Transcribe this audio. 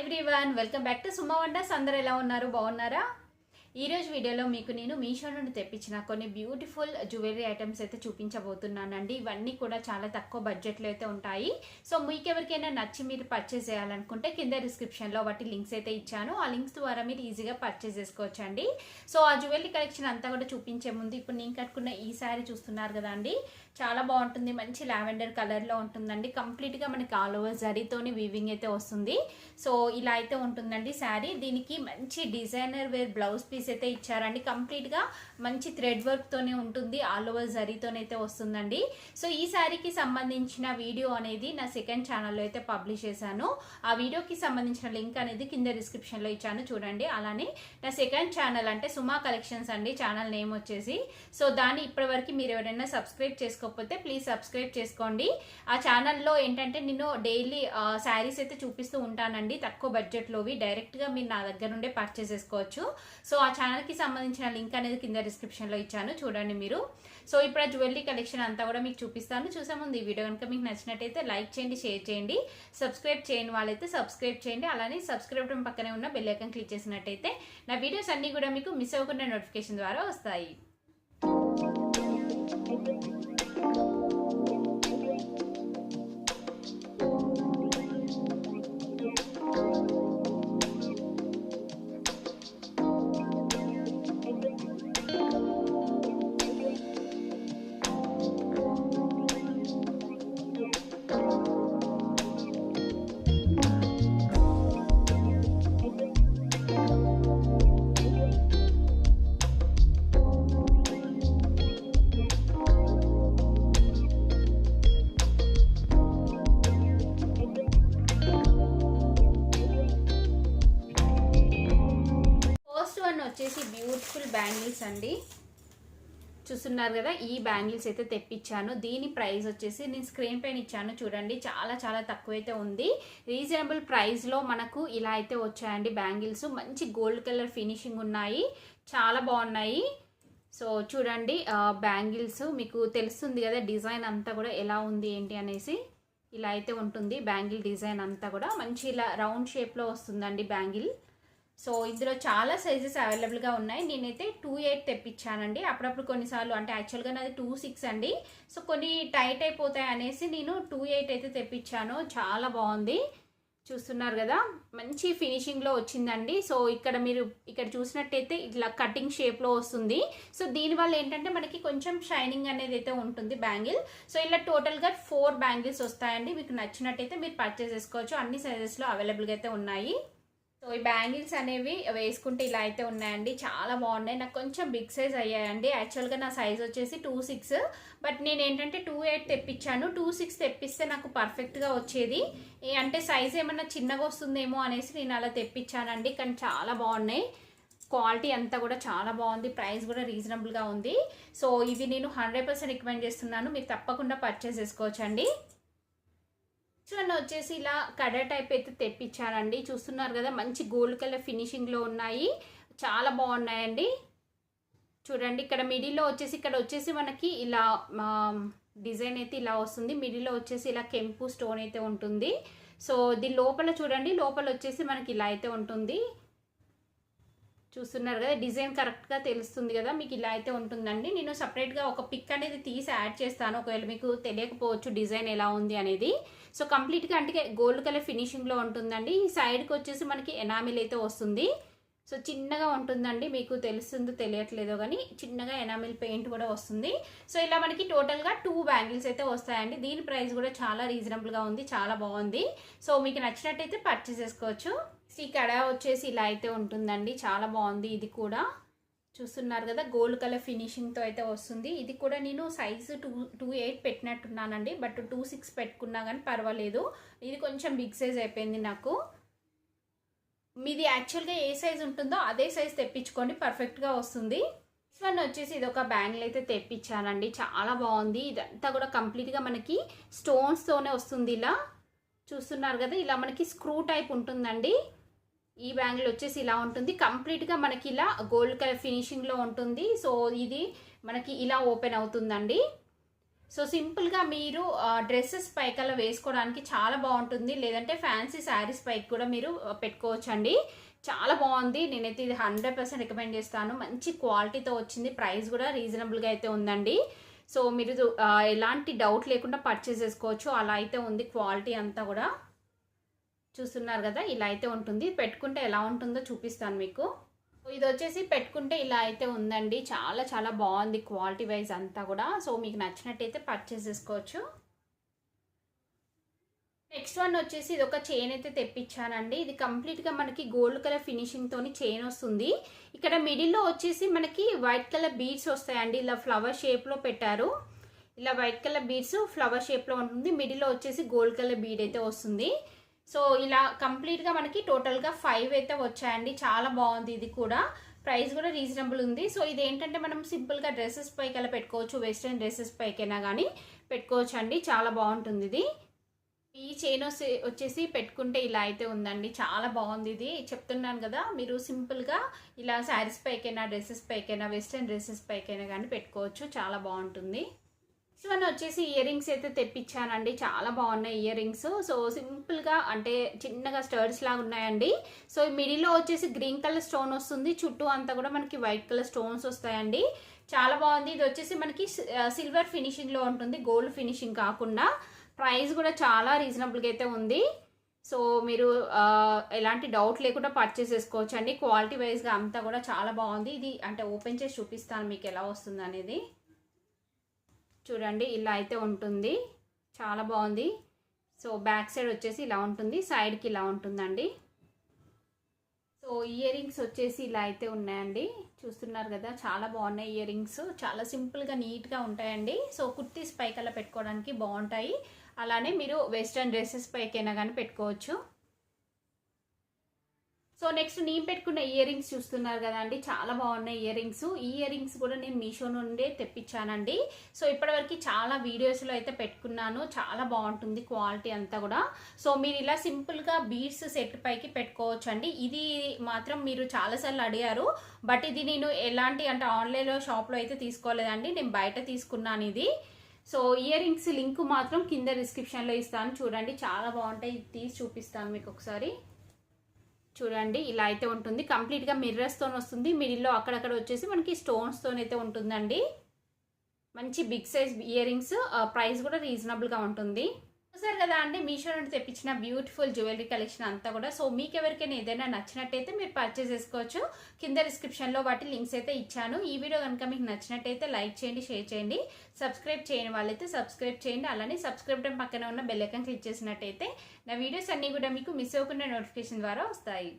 Everyone, welcome back to Suma wonders. అందరూ ఎలా ఉన్నారు? బాగున్నారా? ఈరోజు వీడియోలో మీకు నేను మీషో నుండి తెప్పించిన కొన్ని బ్యూటిఫుల్ జ్యువెలరీ ఐటమ్స్ అయితే చూపించబోతున్నానండి. ఇవన్నీ కూడా చాలా తక్కువ బడ్జెట్లో అయితే ఉంటాయి. సో మీకు ఎవరికైనా నచ్చి మీరు పర్చేస్ చేయాలనుకుంటే కింద డిస్క్రిప్షన్లో వాటి లింక్స్ అయితే ఇచ్చాను. ఆ లింక్స్ ద్వారా మీరు ఈజీగా పర్చేస్ చేసుకోవచ్చండి. సో ఆ జ్యువెలరీ కలెక్షన్ అంతా కూడా చూపించే ముందు ఇప్పుడు నేను కట్టుకున్న ఈ శారీ చూస్తున్నారు కదా అండి, చాలా బాగుంటుంది. మంచి లావెండర్ కలర్లో ఉంటుందండి. కంప్లీట్గా మనకి ఆల్ ఓవర్ జరీతోని వీవింగ్ అయితే వస్తుంది. సో ఇలా అయితే ఉంటుందండి శారీ. దీనికి మంచి డిజైనర్ వేర్ బ్లౌజ్ పీస్ అయితే ఇచ్చారండి. కంప్లీట్గా మంచి థ్రెడ్ వర్క్తోనే ఉంటుంది, ఆల్ ఓవర్ జరీతోనైతే వస్తుందండి. సో ఈ శారీకి సంబంధించిన వీడియో అనేది నా సెకండ్ ఛానల్లో అయితే పబ్లిష్ చేశాను. ఆ వీడియోకి సంబంధించిన లింక్ అనేది కింద డిస్క్రిప్షన్లో ఇచ్చాను చూడండి. అలానే నా సెకండ్ ఛానల్ అంటే సుమా కలెక్షన్స్ అండి, ఛానల్ నేమ్ వచ్చేసి. సో దాన్ని ఇప్పటివరకు మీరు ఎవరైనా సబ్స్క్రైబ్ చేసుకోకపోతే ప్లీజ్ సబ్స్క్రైబ్ చేసుకోండి. ఆ ఛానల్లో ఏంటంటే నేను డైలీ శారీస్ అయితే చూపిస్తూ ఉంటానండి, తక్కువ బడ్జెట్లోవి. డైరెక్ట్గా మీరు నా దగ్గర నుండే పర్చేస్ చేసుకోవచ్చు. సో ఆ ఛానల్కి సంబంధించిన లింక్ అనేది కింద డిస్క్రిప్షన్లో ఇచ్చాను చూడండి మీరు. సో ఇప్పుడు ఆ జ్యువెలరీ కలెక్షన్ అంతా కూడా మీకు చూపిస్తాను. చూసే ముందు ఈ వీడియో కనుక మీకు నచ్చినట్టయితే లైక్ చేయండి, షేర్ చేయండి. సబ్స్క్రైబ్ చేయని వాళ్ళైతే సబ్స్క్రైబ్ చేయండి. అలానే సబ్స్క్రైబ్ పక్కనే ఉన్న బెల్ ఐకాన్ క్లిక్ చేసినట్టయితే నా వీడియోస్ అన్నీ కూడా మీకు మిస్ అవ్వకుండా నోటిఫికేషన్ ద్వారా వస్తాయి. వచ్చేసి బ్యూటిఫుల్ బ్యాంగిల్స్ అండి, చూస్తున్నారు కదా. ఈ బ్యాంగిల్స్ అయితే తెప్పించాను. దీని ప్రైస్ వచ్చేసి నేను స్క్రీన్ పైన ఇచ్చాను చూడండి. చాలా చాలా తక్కువైతే ఉంది. రీజనబుల్ ప్రైస్లో మనకు ఇలా అయితే వచ్చాయండి బ్యాంగిల్స్. మంచి గోల్డ్ కలర్ ఫినిషింగ్ ఉన్నాయి, చాలా బాగున్నాయి. సో చూడండి బ్యాంగిల్స్ మీకు తెలుస్తుంది కదా, డిజైన్ అంతా కూడా ఎలా ఉంది ఏంటి అనేసి. ఇలా అయితే ఉంటుంది బ్యాంగిల్ డిజైన్ అంతా కూడా. మంచి ఇలా రౌండ్ షేప్లో వస్తుందండి బ్యాంగిల్. సో ఇందులో చాలా సైజెస్ అవైలబుల్గా ఉన్నాయి. నేనైతే 2.8 తెప్పించానండి. అప్పుడప్పుడు కొన్నిసార్లు అంటే యాక్చువల్గా నాది 2.6 అండి. సో కొన్ని టైట్ అయిపోతాయి అనేసి నేను 2.8 అయితే తెప్పించాను. చాలా బాగుంది, చూస్తున్నారు కదా. మంచి ఫినిషింగ్లో వచ్చిందండి. సో ఇక్కడ మీరు ఇక్కడ చూసినట్టయితే ఇట్లా కటింగ్ షేప్లో వస్తుంది. సో దీనివల్ల ఏంటంటే మనకి కొంచెం షైనింగ్ అనేది అయితే ఉంటుంది బ్యాంగిల్. సో ఇలా టోటల్గా 4 బ్యాంగిల్స్ వస్తాయండి. మీకు నచ్చినట్టయితే మీరు పర్చేస్ చేసుకోవచ్చు. అన్ని సైజెస్లో అవైలబుల్గా అయితే ఉన్నాయి. సో ఈ బ్యాంగిల్స్ అనేవి వేసుకుంటే ఇలా అయితే ఉన్నాయండి, చాలా బాగున్నాయి. నాకు కొంచెం బిగ్ సైజ్ అయ్యాయండి. యాక్చువల్గా నా సైజ్ వచ్చేసి 2.6, బట్ నేను ఏంటంటే 2.8 తెప్పించాను. 2.6 తెప్పిస్తే నాకు పర్ఫెక్ట్గా వచ్చేది. అంటే సైజ్ ఏమన్నా చిన్నగా వస్తుందేమో అనేసి నేను అలా తెప్పించానండి. కానీ చాలా బాగున్నాయి, క్వాలిటీ అంతా కూడా చాలా బాగుంది, ప్రైస్ కూడా రీజనబుల్గా ఉంది. సో ఇవి నేను 100% రికమెండ్ చేస్తున్నాను, మీరు తప్పకుండా పర్చేస్ చేసుకోవచ్చండి. నెక్స్ట్ వచ్చేసి ఇలా కడ టైప్ అయితే తెప్పించానండి. చూస్తున్నారు కదా, మంచి గోల్డ్ కలర్ ఫినిషింగ్లో ఉన్నాయి, చాలా బాగున్నాయండి. చూడండి ఇక్కడ మిడిల్లో వచ్చేసి ఇక్కడ వచ్చేసి మనకి ఇలా డిజైన్ అయితే ఇలా వస్తుంది. మిడిల్లో వచ్చేసి ఇలా కెంపు స్టోన్ అయితే ఉంటుంది. సో దీని లోపల చూడండి, లోపల వచ్చేసి మనకి ఇలా అయితే ఉంటుంది. చూస్తున్నారు కదా, డిజైన్ కరెక్ట్గా తెలుస్తుంది కదా మీకు. ఇలా అయితే ఉంటుందండి. నేను సపరేట్గా ఒక పిక్ అనేది తీసి యాడ్ చేస్తాను, ఒకవేళ మీకు తెలియకపోవచ్చు డిజైన్ ఎలా ఉంది అనేది. సో కంప్లీట్గా అంటే గోల్డ్ కలర్ ఫినిషింగ్లో ఉంటుందండి. ఈ సైడ్కి వచ్చేసి మనకి ఎనామిల్ అయితే వస్తుంది. సో చిన్నగా ఉంటుందండి, మీకు తెలుస్తుందో తెలియట్లేదో కానీ చిన్నగా ఎనామిల్ పెయింట్ కూడా వస్తుంది. సో ఇలా మనకి టోటల్గా 2 బ్యాంగిల్స్ అయితే వస్తాయండి. దీని ప్రైస్ కూడా చాలా రీజనబుల్గా ఉంది, చాలా బాగుంది. సో మీకు నచ్చినట్టయితే పర్చేస్ చేసుకోవచ్చు. ఈ కడ వచ్చేసి ఇలా అయితే ఉంటుందండి, చాలా బాగుంది. ఇది కూడా చూస్తున్నారు కదా, గోల్డ్ కలర్ ఫినిషింగ్తో అయితే వస్తుంది. ఇది కూడా నేను సైజు 2.8 పెట్టినట్టున్నానండి, బట్ 2.6 పెట్టుకున్నా కానీ పర్వాలేదు. ఇది కొంచెం బిగ్ సైజ్ అయిపోయింది నాకు. మీది యాక్చువల్గా ఏ సైజ్ ఉంటుందో అదే సైజ్ తెప్పించుకోండి, పర్ఫెక్ట్గా వస్తుంది. నెక్స్ట్ వన్ వచ్చేసి ఇది ఒక బ్యాంగిల్ అయితే తెప్పించానండి, చాలా బాగుంది. ఇదంతా కూడా కంప్లీట్గా మనకి స్టోన్స్తోనే వస్తుంది. ఇలా చూస్తున్నారు కదా, ఇలా మనకి స్క్రూ టైప్ ఉంటుందండి. ఈ బ్యాంగిల్ వచ్చేసి ఇలా ఉంటుంది. కంప్లీట్గా మనకి ఇలా గోల్డ్ కలర్ ఫినిషింగ్లో ఉంటుంది. సో ఇది మనకి ఇలా ఓపెన్ అవుతుందండి. సో సింపుల్గా మీరు డ్రెస్సెస్ పైకల్లా వేసుకోవడానికి చాలా బాగుంటుంది, లేదంటే ఫ్యాన్సీ శారీస్ పైకి కూడా మీరు పెట్టుకోవచ్చండి. చాలా బాగుంది, నేనైతే ఇది 100% రికమెండ్ చేస్తాను. మంచి క్వాలిటీతో వచ్చింది, ప్రైస్ కూడా రీజనబుల్గా అయితే ఉందండి. సో మీరు ఎలాంటి డౌట్ లేకుండా పర్చేస్ చేసుకోవచ్చు, అలా అయితే ఉంది. క్వాలిటీ అంతా కూడా చూస్తున్నారు కదా, ఇలా అయితే ఉంటుంది. పెట్టుకుంటే ఎలా ఉంటుందో చూపిస్తాను మీకు. ఇది వచ్చేసి పెట్టుకుంటే ఇలా అయితే ఉందండి, చాలా చాలా బాగుంది క్వాలిటీ వైజ్ అంతా కూడా. సో మీకు నచ్చినట్టయితే పర్చేస్ చేసుకోవచ్చు. నెక్స్ట్ వన్ వచ్చేసి ఇది ఒక చైన్ అయితే తెప్పించానండి. ఇది కంప్లీట్గా మనకి గోల్డ్ కలర్ ఫినిషింగ్తోని చైన్ వస్తుంది. ఇక్కడ మిడిల్లో వచ్చేసి మనకి వైట్ కలర్ బీడ్స్ వస్తాయండి, ఇలా ఫ్లవర్ షేప్లో పెట్టారు. ఇలా వైట్ కలర్ బీడ్స్ ఫ్లవర్ షేప్లో ఉంటుంది, మిడిల్లో వచ్చేసి గోల్డ్ కలర్ బీడ్ అయితే వస్తుంది. సో ఇలా కంప్లీట్గా మనకి టోటల్గా 5 అయితే వచ్చాయండి. చాలా బాగుంది, ఇది కూడా ప్రైస్ కూడా రీజనబుల్ ఉంది. సో ఇది ఏంటంటే మనం సింపుల్గా డ్రెస్సెస్ పైకి అలా పెట్టుకోవచ్చు, వెస్ట్రన్ డ్రెస్సెస్ పైకైనా కానీ పెట్టుకోవచ్చు అండి, చాలా బాగుంటుంది ఇది. ఈ చైన్ వచ్చేసి పెట్టుకుంటే ఇలా అయితే ఉందండి, చాలా బాగుంది. ఇది చెప్తున్నాను కదా, మీరు సింపుల్గా ఇలా శారీస్ పైకైనా డ్రెస్సెస్ పైకైనా వెస్ట్రన్ డ్రెస్సెస్ పైకైనా కానీ పెట్టుకోవచ్చు, చాలా బాగుంటుంది. నెక్స్ట్ వన్ వచ్చేసి ఇయర్ రింగ్స్ అయితే తెప్పించానండి, చాలా బాగున్నాయి ఇయర్ రింగ్స్. సో సింపుల్గా అంటే చిన్నగా స్టర్డ్స్ లాగా ఉన్నాయండి. సో మిడిల్లో వచ్చేసి గ్రీన్ కలర్ స్టోన్ వస్తుంది, చుట్టూ అంతా కూడా మనకి వైట్ కలర్ స్టోన్స్ వస్తాయండి, చాలా బాగుంది. ఇది వచ్చేసి మనకి సిల్వర్ ఫినిషింగ్లో ఉంటుంది, గోల్డ్ ఫినిషింగ్ కాకుండా. ప్రైస్ కూడా చాలా రీజనబుల్గా అయితే ఉంది. సో మీరు ఎలాంటి డౌట్ లేకుండా పర్చేస్ చేసుకోవచ్చు అండి. క్వాలిటీ వైజ్గా అంతా కూడా చాలా బాగుంది. ఇది అంటే ఓపెన్ చేసి చూపిస్తాను మీకు ఎలా వస్తుంది అనేది. చూడండి, ఇలా అయితే ఉంటుంది, చాలా బాగుంది. సో బ్యాక్ సైడ్ వచ్చేసి ఇలా ఉంటుంది, సైడ్కి ఇలా ఉంటుందండి. సో ఇయర్ రింగ్స్ వచ్చేసి ఇలా అయితే ఉన్నాయండి, చూస్తున్నారు కదా, చాలా బాగున్నాయి ఇయర్ రింగ్స్. చాలా సింపుల్గా నీట్గా ఉంటాయండి. సో కుర్తీస్ పైకల్లా పెట్టుకోవడానికి బాగుంటాయి, అలానే మీరు వెస్ట్రన్ డ్రెస్సెస్ పైకైనా కానీ పెట్టుకోవచ్చు. సో నెక్స్ట్ నేను పెట్టుకున్న ఇయర్ రింగ్స్ చూస్తున్నారు కదా అండి, చాలా బాగున్నాయి ఇయర్ రింగ్స్. ఈ ఇయర్ రింగ్స్ కూడా నేను మీషో నుండే తెప్పించానండి. సో ఇప్పటివరకు చాలా వీడియోస్లో అయితే పెట్టుకున్నాను, చాలా బాగుంటుంది క్వాలిటీ అంతా కూడా. సో మీరు ఇలా సింపుల్గా బీడ్స్ సెట్ పైకి పెట్టుకోవచ్చు అండి. ఇది మాత్రం మీరు చాలాసార్లు అడిగారు, బట్ ఇది నేను ఎలాంటి అంటే ఆన్లైన్లో షాప్లో అయితే తీసుకోలేదండి, నేను బయట తీసుకున్నాను ఇది. సో ఇయర్ రింగ్స్ లింక్ మాత్రం కింద డిస్క్రిప్షన్లో ఇస్తాను, చూడండి, చాలా బాగుంటాయి. తీసి చూపిస్తాను మీకు ఒకసారి. చూడండి, ఇలా అయితే ఉంటుంది, కంప్లీట్గా మిర్రర్స్తో వస్తుంది. మిడిల్లో అక్కడక్కడ వచ్చేసి మనకి స్టోన్స్తో అయితే ఉంటుందండి. మంచి big size earrings, price కూడా రీజనబుల్గా ఉంటుంది. చూసారు కదా అండి, మీషో నుండి తెప్పించిన బ్యూటిఫుల్ జ్యువెలరీ కలెక్షన్ అంతా కూడా. సో మీకు ఎవరికైనా ఏదైనా నచ్చినట్టయితే మీరు పర్చేస్ చేసుకోవచ్చు. కింద డిస్క్రిప్షన్లో వాటి లింక్స్ అయితే ఇచ్చాను. ఈ వీడియో కనుక మీకు నచ్చినట్టయితే లైక్ చేయండి, షేర్ చేయండి. సబ్స్క్రైబ్ చేయని వాళ్ళైతే సబ్స్క్రైబ్ చేయండి. అలానే సబ్స్క్రైబ్ బటన్ పక్కన ఉన్న బెల్ ఐకాన్ క్లిక్ చేసినట్టయితే నా వీడియోస్ అన్నీ కూడా మీకు మిస్ అవ్వకుండా నోటిఫికేషన్ ద్వారా వస్తాయి.